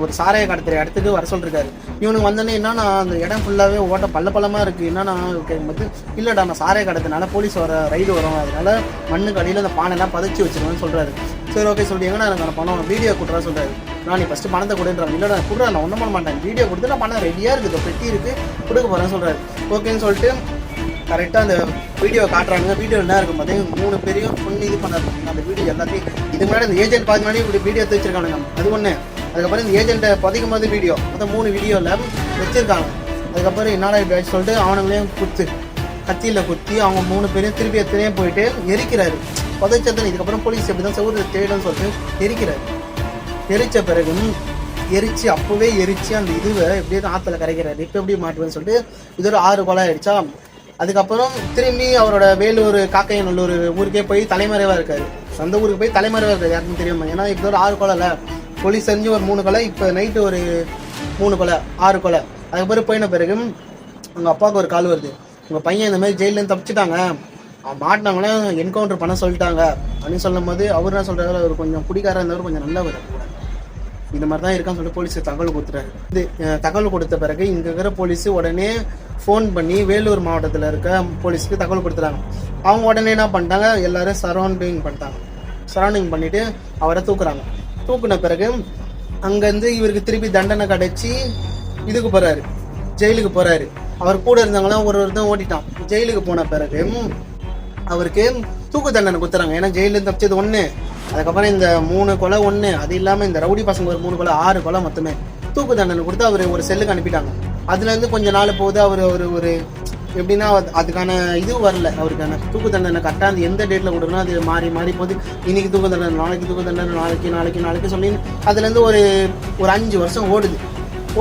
ஒரு சாராய கடத்துற இடத்துக்கு வர சொல்லிருக்காரு. இவனுக்கு வந்தோடனே என்னன்னா அந்த இடம் ஃபுல்லாகவே ஓட்ட பள்ளமாக இருக்குது. என்னன்னா கேட்கும்போது இல்லைடா நான் சாராய கடத்தினால போலீஸ் வர ரைடு வரும், அதனால மண்ணுக்கு அடியில் அந்த பானைலாம் பதச்சி வச்சிருவேன்னு சொல்கிறாரு. சரி ஓகே சொல்லிட்டு எங்கன்னா எனக்கு அந்த பணம் வீடியோ கொடுறா சொல்கிறாரு. நான் நீ ஃபஸ்ட்டு பணத்தை கொடுன்றாங்க. இல்லைடா கொடுறா நான் ஒன்றும் பண்ண மாட்டேன், வீடியோ கொடுத்து நான் பணம் ரெடியாக இருக்குது, பெட்டி இருக்குது, கொடுக்க போகிறேன்னு சொல்கிறாரு. ஓகேன்னு சொல்லிட்டு கரெக்டாக அந்த வீடியோ காட்டுறாங்க. வீடியோ என்ன இருக்கும் பார்த்தீங்கன்னா 3 பேரையும் பொண்ணு இது பண்ணாரு. அந்த வீடியோ எல்லாத்தையும் இது முன்னாடி இந்த ஏஜென்ட் பார்த்து முன்னாடி இப்படி வீடியோ எடுத்து வச்சிருக்காங்க. அது ஒன்று. அதுக்கப்புறம் இந்த ஏஜென்ட்டை பதிக்கும் போது வீடியோ மொத்தம் 3 வீடியோவில் வச்சுருக்காங்க. அதுக்கப்புறம் என்னடா இப்படி சொல்லிட்டு அவனுங்களையும் கத்தியில் குத்தி அவங்க 3 பேரையும் திருப்பி எத்தனையே போயிட்டு எரிக்கிறாரு. புதைச்சத்தனை இதுக்கப்புறம் போலீஸ் எப்படி தான் செவ்வறு தேடுன்னு சொல்லிட்டு எரிக்கிறாரு. எரித்த பிறகு அப்போவே எரிச்சு அந்த இதுவை எப்படியே ஆற்றுல கரைக்கிறாரு. இப்போ எப்படி மாட்டுவேன்னு சொல்லிட்டு இது ஒரு 6 கொலை ஆயிடுச்சா. அதுக்கப்புறம் திரும்பி அவரோட வேலூர் காக்கையநல்லூர் ஊருக்கே போய் தலைமறைவாக இருக்காரு. அந்த ஊருக்கு போய் தலைமறைவாக இருக்காரு, யாருக்கும் தெரியுமா. ஏன்னா இப்போ ஒரு 6 கொலை போலீஸ் செஞ்சு ஒரு 3 கொலை, இப்போ நைட்டு ஒரு 3 கொலை 6 கொலை. அதுக்கப்புறம் போயின பிறகு உங்கள் அப்பாவுக்கு ஒரு கால் வருது, உங்கள் பையன் இந்த மாதிரி ஜெயிலேருந்து தப்பிச்சுட்டாங்க, மாட்டினாங்களே என்கவுண்டர் பண்ண சொல்லிட்டாங்க அப்படின்னு சொல்லும் போது அவர் என்ன சொல்கிறாரு, அவர் கொஞ்சம் குடிக்காரா இருந்தவர் கொஞ்சம் நல்லவர், இந்த மாதிரி தான் இருக்கான்னு சொல்லிட்டு போலீஸுக்கு தகவல் கொடுத்துறாரு. இது தகவல் கொடுத்த பிறகு இங்கே இருக்கிற போலீஸ் உடனே ஃபோன் பண்ணி வேலூர் மாவட்டத்தில் இருக்க போலீஸுக்கு தகவல் கொடுத்துறாங்க. அவங்க உடனே என்ன பண்ணிட்டாங்க, எல்லாரும் சரௌண்டிங் பண்ணிட்டு அவரை தூக்குறாங்க. தூக்குன பிறகு அங்கேருந்து இவருக்கு திருப்பி தண்டனை கிடைச்சி இதுக்கு போகிறாரு, ஜெயிலுக்கு போகிறாரு. அவர் கூட இருந்தவங்களாம் ஒருத்தன் ஓட்டிட்டான். ஜெயிலுக்கு போன பிறகு அவருக்கு தூக்கு தண்டனை கொடுத்துறாங்க. ஏன்னா ஜெயிலேருந்து தப்பிச்சது 1, அதுக்கப்புறம் இந்த 3 கொலை 1, அது இல்லாமல் இந்த ரவுடி பசங்க ஒரு 3 கொலை 6 கொலை மொத்தமே தூக்கு தண்டனை கொடுத்து அவர் ஒரு செல்லுக்கு அனுப்பிட்டாங்க. அதுலேருந்து கொஞ்சம் நாள் போகுது. அவர் ஒரு எப்படின்னா அதுக்கான இது வரல, அவருக்கான தூக்கு தண்டனை கரெக்டாக அந்த எந்த டேட்டில் கொடுக்கணும் அது மாறி போகுது. இன்னைக்கு தூக்கு தண்டனை, நாளைக்கு தூக்கு தண்டனை, நாளைக்கு சொல்லி அதுலேருந்து ஒரு 5 வருஷம் ஓடுது.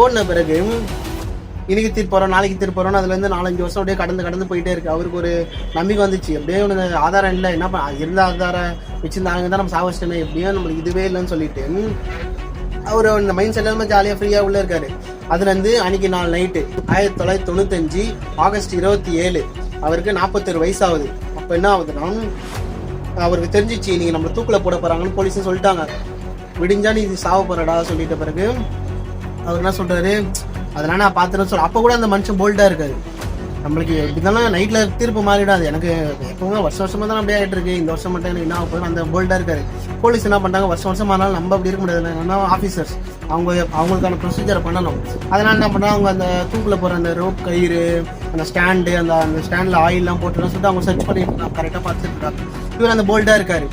ஓடின பிறகு இன்னைக்கு தீர்ப்போறோம் நாளைக்கு தீர்ப்போறோம், அதுலேருந்து 4-5 வருஷம் அப்படியே கடந்து போயிட்டே இருக்கு. அவருக்கு ஒரு நம்பிக்கை வந்துச்சு, அப்படியே ஒன்று ஆதாரம் இல்லை, என்ன இருந்த ஆதாரம் வச்சிருந்தாங்க தான் நம்ம சாவச்சிட்டோமே, எப்படியோ நம்மளுக்கு இதுவே இல்லைன்னு சொல்லிட்டு அவர் இந்த மைண்ட் செட் இல்லாமல் ஜாலியாக ஃப்ரீயாக உள்ள இருக்காரு. அதுலேருந்து அன்னைக்கு நாள் நைட்டு 1995 ஆகஸ்ட் 27 அவருக்கு 41 வயசாகுது. அப்போ என்ன ஆகுதுன்னா அவருக்கு தெரிஞ்சிச்சு நீங்கள் நம்ம தூக்கில் போட போகிறாங்கன்னு போலீஸும் சொல்லிட்டாங்க. விடிஞ்சா நீ இது சாவ போறடா சொல்லிட்ட பிறகு அவர் என்ன சொல்றாரு, அதனால நான் பார்த்துன்னு சொல்ல. அப்போ கூட அந்த மனுஷன் போல்டாக இருக்காரு. நம்மளுக்கு எப்படி இருந்தாலும் நைட்டில் தீர்ப்பு மாறிடாது. எனக்கு எப்பவுமே வருஷமாக தான் அப்படியே ஆகிட்டு இருக்கு, இந்த வருஷம் மட்டும் எனக்கு என்ன ஆக போகுது அந்த போல்டாக இருக்காரு. போலீஸ் என்ன பண்ணுறாங்க, வருஷம் ஆனாலும் நம்ம அப்படி இருக்க முடியாது. ஏன்னா ஆஃபீஸர்ஸ் அவங்களுக்கான ப்ரொசீஜரை பண்ணணும். அதனால என்ன பண்ணுறாங்க, அவங்க அந்த தூக்கில் போகிற அந்த ரோப் கயிறு, அந்த ஸ்டாண்டு, அந்த ஸ்டாண்டில் ஆயிலெலாம் போட்டுலாம் சொல்லிட்டு அவங்க சர்ச் பண்ணிட்டு இருக்காங்க, கரெக்டாக பார்த்துட்டு இருக்காங்க. இவர் அந்த போல்டாக இருக்காரு.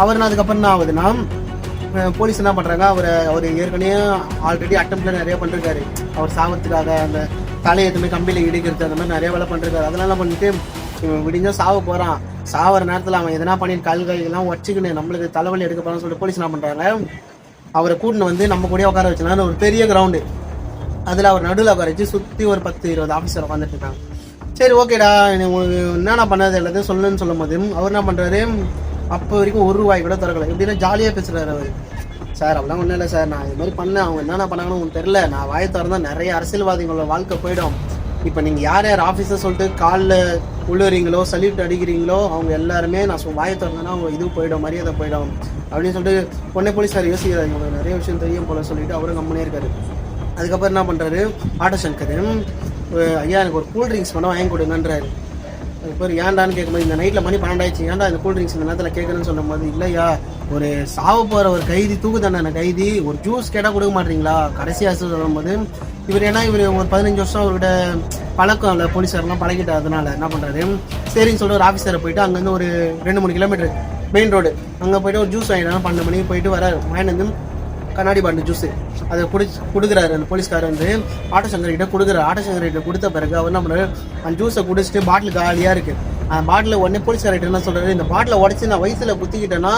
அவர் அதுக்கப்புறம் என்ன ஆகுதுன்னா போலீஸ் என்ன பண்ணுறாங்க, அவர் ஏற்கனவே ஆல்ரெடி அட்டம்ப்டில் நிறைய பண்ணிருக்காரு. அவர் சாவத்துக்காக அந்த தலையை எதுவுமே கம்பியில் இடிக்கிறது அந்த மாதிரி நிறைய வேலை பண்ணிருக்காரு. அதெல்லாம் பண்ணிட்டு இவன் விடிஞ்சா சாவ போகிறான், சாவற நேரத்தில் அவன் எதனா பண்ணிட்டு கல்கையெல்லாம் வச்சுக்கின்னு நம்மளுக்கு தலைவலி எடுக்க போகிறான்னு சொல்லிட்டு போலீஸ் என்ன பண்ணுறாங்க, அவரை கூட்டின்னு வந்து நம்ம கூட உட்கார வச்சுனாலும் ஒரு பெரிய கிரவுண்டு, அதில் அவர் நடுவில் உட்கார வச்சு சுற்றி ஒரு 10-20 ஆஃபீஸர் உட்காந்துட்டு இருக்காங்க. சரி ஓகேடா உங்களுக்கு என்னென்ன பண்ணது எல்லாத்தையும் சொல்லுன்னு சொல்லும் போது அவர் என்ன பண்ணுறாரு, அப்போ வரைக்கும் 1 ரூபாய் கூட திறக்கல. எப்படின்னா ஜாலியாக பேசுகிறாரு அவர். சார் அப்படிலாம் ஒன்றும் இல்லை சார், நான் இது மாதிரி பண்ணேன், அவங்க என்னென்ன பண்ணாங்கன்னு உங்களுக்கு தெரில, நான் வாயை திறந்தா நிறைய அரசியல்வாதிகளோட வாழ்க்கை போயிடும், இப்போ நீங்கள் யார் யார் ஆஃபீஸர் சொல்லிட்டு காலில் உள்ளுறீங்களோ சல்யூட் அடிக்கிறீங்களோ அவங்க எல்லாருமே நான் வாயை திறந்தேன்னா அவங்க இது போயிடும், மரியாதை போயிடும் அப்படின்னு சொல்லிட்டு உடனே போலீஸார் யோசிக்கிறாரு, இவங்களுக்கு நிறைய விஷயம் தெரியும் போல சொல்லிட்டு அவரும் கம்முனே இருக்காரு. அதுக்கப்புறம் என்ன பண்ணுறாரு, ஆட்டோ சங்கர், ஐயா எனக்கு ஒரு கூல் ட்ரிங்க்ஸ் பண்ண வாங்கி கொடுங்கன்றாரு. அதுக்கப்புறம் ஏன்டான்னு கேட்கும்போது, இந்த நைட்டில் மணி 12 ஆயிடுச்சு, ஏன்டா இந்த கூல் ட்ரிங்க்ஸ் இந்த நேரத்தில் கேட்குறேன்னு சொல்லும் போது, இல்லையா ஒரு சாவ போகிற ஒரு கைதி, தூக்கு தண்டனை கைதி, ஒரு ஜூஸ் கேட்டால் கொடுக்க மாட்டீங்களா கடைசியாக சொல்லும்போது, இவர் ஏன்னா இவர் ஒரு 15 வருஷம் அவர்கிட்ட பழக்கம் இல்லை, போலீஸாரெலாம் பழகிட்டார். அதனால என்ன பண்ணுறாரு, சரின்னு சொல்லிட்டு ஒரு ஆஃபீஸரை போயிட்டு அங்கேருந்து ஒரு 2-3 கிலோமீட்டர் மெயின் ரோடு அங்கே போய்ட்டு ஒரு ஜூஸ் வாங்கிட்டு 12 மணிக்கு போயிட்டு வராரு. வாங்கிட்டு கண்ணாடி பாட்டில் ஜூஸு அதை கொடுக்குறாரு. அந்த போலீஸ்காரர் ஆட்டோ சங்கர்கிட்ட கொடுக்குறாரு. ஆட்டோ சங்கர்கிட்ட கொடுத்த பிறகு அவர் என்ன பண்ணுறாரு, அந்த ஜூஸை குடிச்சிட்டு பாட்டில் காலியாக இருக்குது. அந்த பாட்டில் உடனே போலீஸ்கார்கிட்ட என்ன சொல்கிறாரு, இந்த பாட்டிலை உடச்சி நான் வயசில் குத்திக்கிட்டேன்னா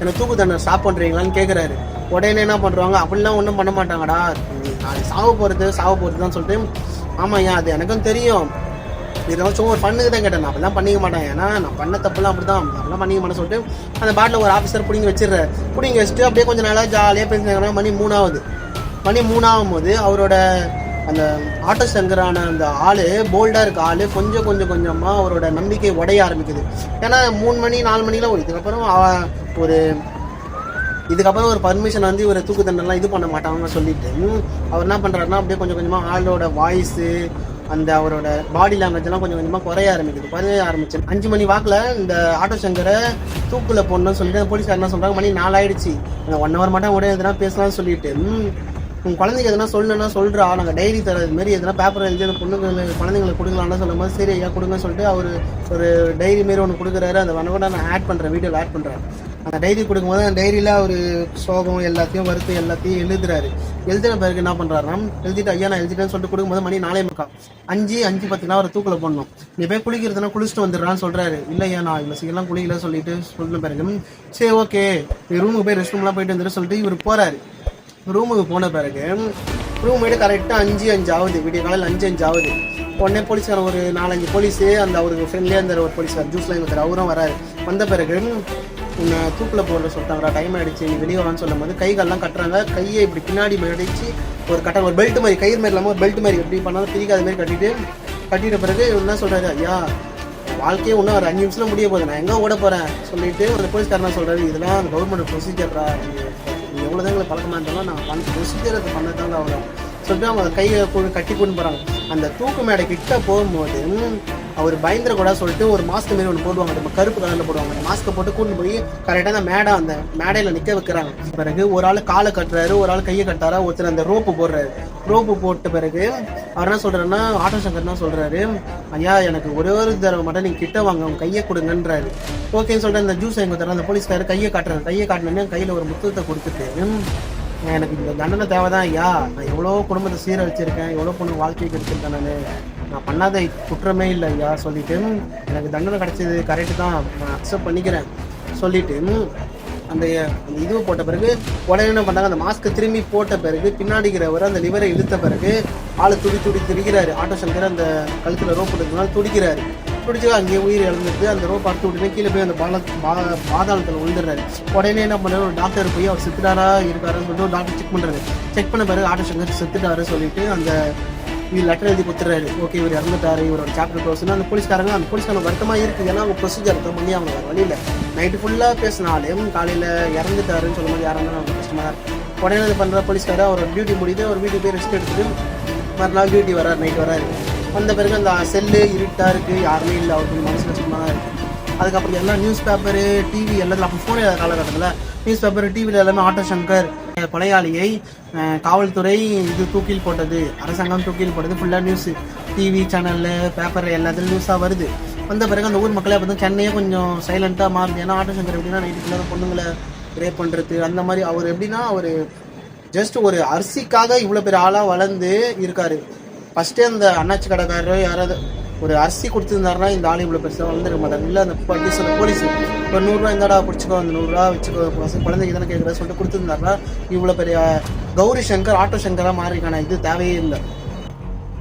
எனக்கு தூக்கு தண்டனை ஸ்டாப் பண்ணுறீங்களான்னு கேட்குறாரு. உடனே என்ன பண்ணுறாங்க, அப்படிலாம் ஒன்றும் பண்ண மாட்டாங்கடா, நாளைக்கு சாவு போகிறது தான் சொல்லிட்டு, ஆமாம் ஏன் அது எனக்கும் தெரியும், ஏதாச்சும் ஒரு பண்ணுக்கு தான் கேட்டேன், நான் அப்படிலாம் பண்ணிக்க மாட்டேன், ஏன்னா நான் பண்ண தப்புலாம் அப்படி தான், அப்படிலாம் பண்ணிக்க மாட்டேன்னு சொல்லிட்டு அந்த பாட்டில் ஒரு ஆஃபீஸர் பிடிங்கி வச்சுட்டு அப்படியே கொஞ்சம் நாளாக ஜாலியாக பேசினாங்கன்னா மணி 3 ஆகுது. மணி 3 ஆகும்போது அவரோட அந்த ஆட்டோ சங்கரான அந்த ஆள், போல்டாக இருக்க ஆள் கொஞ்சம் கொஞ்சமாக அவரோட நம்பிக்கை உடைய ஆரம்பிக்குது. ஏன்னா 3 மணி 4 மணிலாம் ஒரு இதுக்கப்புறம் ஒரு பர்மிஷன் வந்து இவர் தூக்கு தண்டனைலாம் இது பண்ண மாட்டாங்கன்னு சொல்லிட்டு அவர் என்ன பண்ணுறாருன்னா, அப்படியே கொஞ்சம் கொஞ்சமாக ஆளோட வாய்ஸு, அந்த அவரோட பாடி லாங்குவேஜ் எல்லாம் கொஞ்சம் கொஞ்சமாக குறைய ஆரம்பிச்சு 5 மணி வாக்கில் இந்த ஆட்டோ சங்கரை தூக்கில் போடணும்னு சொல்லிட்டு அந்த போலீஸ்கார் என்ன சொல்கிறாங்க, மணி 4 ஆயிடுச்சு, 1 hour மட்டும் கூட எதுனா பேசலாம்னு சொல்லிட்டு, உங்கள் குழந்தைங்க எதனா சொல்லணும்னா சொல்கிறா, நாங்கள் டைரி தரது மாரி எதனா பேப்பர் எழுதி அந்த குழந்தைங்களுக்கு கொடுக்கலாம்னு சொல்லும் போது, சரி ஐயா கொடுங்கன்னு சொல்லிட்டு அவர் ஒரு டைரி மாரி ஒன்று கொடுக்குறாரு. அந்த கூட நான் ஆட் பண்ணுறேன், வீடியோவில் ஆட் பண்ணுறேன். அந்த டைரி கொடுக்கும்போது அந்த டைரியில் அவர் சோகம் எல்லாத்தையும் வருத்து எல்லாத்தையும் எழுதின பிறகு என்ன பண்ணுறாருன்னா, எழுதிட்டு ஐயா நான் எழுதிட்டேன்னு சொல்லிட்டு கொடுக்கும்போது மணி 4:45, 5:10 அவரை தூக்கில் போடணும், நீ போய் குளிக்கிறதுனா குளிச்சுட்டு வந்துடுறான்னு சொல்கிறாரு. இல்லையா நான் இவ்வளோ சீக்கிரம் குளிக்கல சொல்லிட்டு சொன்ன பிறகு, சரி ஓகே ரூமுக்கு போய் ரெஸ்ட் ரூம்லாம் போயிட்டு வந்துட்டு சொல்லிட்டு இவர் போகிறாரு. ரூமுக்கு போன பிறகு ரூம் போய்ட்டு கரெக்டாக 5:05 ஆகுது, விடிய காலையில் 5:05 ஆகுது. உடனே போலீஸ்கார ஒரு 4-5 போலீஸு, அந்த அவருக்கு ஃப்ரெண்ட்லியாக இருந்த ஒரு போலீஸ்கார் ஜூஸ்லாம் இருக்கார், அவரும் வராரு. வந்த பிறகு உன்னை தூக்கில் போட சொல்லிட்டாங்கடா, டைம் ஆகிடுச்சு நீ வெளியே வரான்னு சொல்லும் போது கைகாலெலாம் கட்டுறாங்க. கையை இப்படி பின்னாடி மடிச்சு ஒரு பெல்ட் மாதிரி, கயிறு மாதிரி இல்லாமல் ஒரு பெல்ட் மாதிரி எப்படி பண்ணாலும் பிரிக்காத மாதிரி கட்டிட்ட பிறகு என்ன சொல்கிறாரு, ஐயா வாழ்க்கையே ஒன்றும் ஒரு 5 நிமிஷத்தில் முடிய போகுது, நான் எங்கே ஓட போகிறேன் சொல்லிட்டு அந்த போலீஸ்காரனா சொல்கிறாரு, இதெல்லாம் கவர்மெண்ட் ப்ரொசீஜர்ரா, எவ்வளோ தான் எங்களுக்கு பழக்கமாக இருந்தாலும் நான் ப்ரொசீஜர் அதை பண்ணதாங்க அவ்வளோ சொல்லிட்டு அவங்க கையை கட்டி கொண்டு போகிறாங்க. அந்த தூக்கு மேடை கிட்ட போகும்போது அவர் பயந்துடக்கூடாது சொல்லிட்டு ஒரு மாஸ்க் மாரி ஒன்று போடுவாங்க, நம்ம கருப்பு கலரில் போடுவாங்க. அந்த மாஸ்க்கை போட்டு கூட்டு போய் கரெக்டாக அந்த மேடையில் நிற்க வைக்கிறாங்க. பிறகு ஒரு ஆள் காலை கட்டுறாரு, ஒரு ஆள் கையை கட்டாரா, ஒருத்தர் அந்த ரோப்பு போடுறாரு. ரோப்பு போட்ட பிறகு அவர் என்ன சொல்கிறாருன்னா, ஆட்டோ சங்கர் என்ன சொல்கிறாரு, ஐயா எனக்கு ஒரு தடவை மட்டும் நீங்கள் கிட்ட வாங்க, அவங்க கையை கொடுங்கன்றாரு. ஓகேன்னு சொல்லிட்டு அந்த ஜூஸ் எங்கே தர அந்த போலீஸ்காரர் கையை காட்டினோன்னே கையில் ஒரு முத்தத்தை கொடுத்துட்டு, எனக்கு இந்த தண்டனை தேவைதான் ஐயா, நான் எவ்வளோ குடும்பத்தை சீரழிச்சிருக்கேன், எவ்வளோ பொண்ணு வாழ்க்கைக்கு எடுத்துருக்கேன், நான் பண்ணாத குற்றமே இல்லை ஐயா சொல்லிட்டு, எனக்கு தண்டனை கிடைச்சது கரெக்டு தான், நான் அக்செப்ட் பண்ணிக்கிறேன் சொல்லிட்டு அந்த இது போட்ட பிறகு உடனே என்ன பண்ணாங்க, அந்த மாஸ்க்கு திரும்பி போட்ட பிறகு பின்னாடிக்கிறவர் அந்த லிவரை இழுத்த பிறகு ஆள் துடி துடிக்கிறாரு. ஆட்டோ சங்கர் அந்த கழுத்தில் ரோப் போட்டதுனால துடிக்கிறாரு. பிடிச்சி அங்கேயே உயிர் இழந்துட்டு அந்த ரோப் அறுத்து விட்டுட்டு கீழே போய் அந்த பாதாளத்தில் விழுந்துடுறாரு. உடனே என்ன பண்ணுறாரு, ஒரு டாக்டர் போய் அவர் செத்துட்டாரா இருக்காருன்னு சொல்லிட்டு ஒரு டாக்டர் செக் பண்ணுறாரு. செக் பண்ண பிறகு ஆட்டோ சங்கர் செத்துட்டாரு சொல்லிட்டு அந்த லெட்டர் எழுதி கொடுத்துறாரு. ஓகே இவர் இறந்துட்டாரு, இவரோட சாப்டர் க்ளோஸ்னு அந்த போலீஸ்காரங்க வருத்தமாக இருக்குது. ஏன்னா அவங்க ப்ரொசீஜர் பண்ணி அவங்க வழியில் நைட்டு ஃபுல்லாக பேசினாலும் காலையில் இறந்துட்டாருன்னு சொல்லும் போது யாராக இருந்தாலும் அவங்க கஷ்டமாக இருக்குது. உடனே இது பண்ணுற போலீஸ்காரர் அவரோட டியூட்டி முடியுது, அவர் வீட்டுக்கு போய் ரெஸ்ட் எடுத்துட்டு மறுநாள் டியூட்டி வராரு, நைட் வராரு. வந்த பிறகு அந்த செல்லு இருட்டாக இருக்குது, யாருமே இல்லை, அவருக்கு மனசு கஷ்டமாக தான் இருக்குது. அதுக்கப்புறம் எல்லாம் நியூஸ் பேப்பரு டிவி எல்லாத்துல அப்போ ஃபோன் காலகட்டத்தில் நியூஸ் பேப்பர் டிவியில் எல்லாமே ஆட்டோ சங்கர் கொலையாளியை காவல்துறை தூக்கில் போட்டது, அரசாங்கம் தூக்கில் போட்டது, ஃபுல்லாக நியூஸு டிவி சேனலில் பேப்பர் எல்லாத்துலையும் நியூஸாக வருது. வந்த பிறகு அந்த ஊர் மக்களை பார்த்தா சென்னையே கொஞ்சம் சைலண்ட்டாக மாறுது. ஏன்னா ஆட்டோ சங்கர் எப்படின்னா நைட்டுக்குள்ள பொண்ணுங்களை ரேப் பண்ணுறது அந்த மாதிரி அவர் எப்படின்னா அவர் ஜஸ்ட் ஒரு அரிசிக்காக இவ்வளோ பெரிய ஆளாக வளர்ந்து இருக்காரு. ஃபஸ்ட்டே அந்த அண்ணாச்சி கடைக்காரரோ யாராவது ஒரு அரிசி கொடுத்துருந்தாருன்னா இந்த ஆள் இவ்வளோ பெருசாக வளர்ந்துருக்க மாட்டாங்க. இல்லை அந்த போலீஸ் இப்போ 100 ரூபா இந்தாடா பிடிச்சிக்கோ, அந்த 100 ரூபா வச்சுக்கோ, குழந்தைக்கு தானே கேட்குறா சொல்லிட்டு கொடுத்துருந்தாருன்னா இவ்வளோ பெரிய கௌரி சங்கர் ஆட்டோ சங்கராக மாறிக்கான இது தேவையே இல்லை.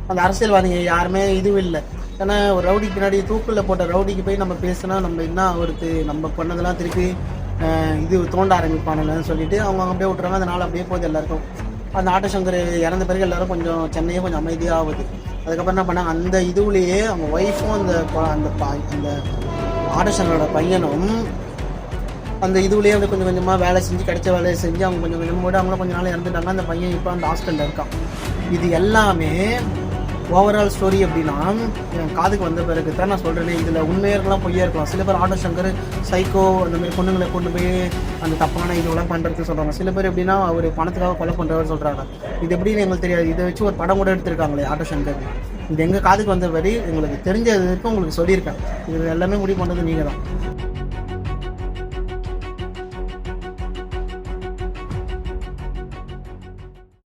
அந்த அரசியல்வாதிங்க யாருமே இதுவும் இல்லை. ஏன்னா ஒரு ரவுடிக்கு பின்னாடி தூக்கில் போட்ட ரவுடிக்கு போய் நம்ம பேசினா நம்ம என்ன அவருக்கு நம்ம பண்ணதெல்லாம் திருப்பி இது தோண்ட ஆரம்பிப்பானுங்கன்னு சொல்லிட்டு அவங்க அப்படியே விட்டுறாங்க. அந்த நாள் அப்படியே போகுது எல்லாருக்கும். அந்த ஆட்டோ சங்கர் இறந்த பிறகு எல்லாரும் கொஞ்சம் சென்னையே கொஞ்சம் அமைதியாக ஆகுது. அதுக்கப்புறம் என்ன பண்ணாங்க, அந்த இதுவுலேயே அவங்க ஒய்ஃபும் அந்த அந்த ஆட்டோ சங்கரோட பையனும் அந்த இதுவுலேயே வந்து கொஞ்சம் கொஞ்சமாக வேலை செஞ்சு கிடைச்ச வேலையை செஞ்சு அவங்க கொஞ்சம் கொஞ்சமாக அவங்களும் கொஞ்ச நாள் இறந்துட்டாங்க. அந்த பையன் இப்போ அந்த ஹாஸ்டலில் இருக்கான். இது எல்லாமே ஓவரால் ஸ்டோரி எப்படின்னா, என் காதுக்கு வந்த பிறகு தான் நான் சொல்கிறேனே, இதில் உண்மையாக இருக்கலாம் பொய்யா இருக்கலாம். சில பேர் ஆட்டோ சங்கர் சைக்கோ அந்த மாதிரி பொண்ணுங்களை கொண்டு போய் அந்த தப்பான இதுவெல்லாம் பண்ணுறதுக்கு சொல்கிறாங்க. சில பேர் எப்படின்னா அவர் பணத்துக்காக கொலை பண்ணுறவர் சொல்கிறாங்க. இது எப்படின்னு எங்களுக்கு தெரியாது. இதை வச்சு ஒரு படம் கூட எடுத்திருக்காங்களே ஆட்டோ சங்கர். இது எங்கள் காதுக்கு வந்த வரை எங்களுக்கு தெரிஞ்சது வரைக்கும் உங்களுக்கு சொல்லியிருக்கேன். இது எல்லாமே முடிவு பண்ணுறது நீங்கள் தான்.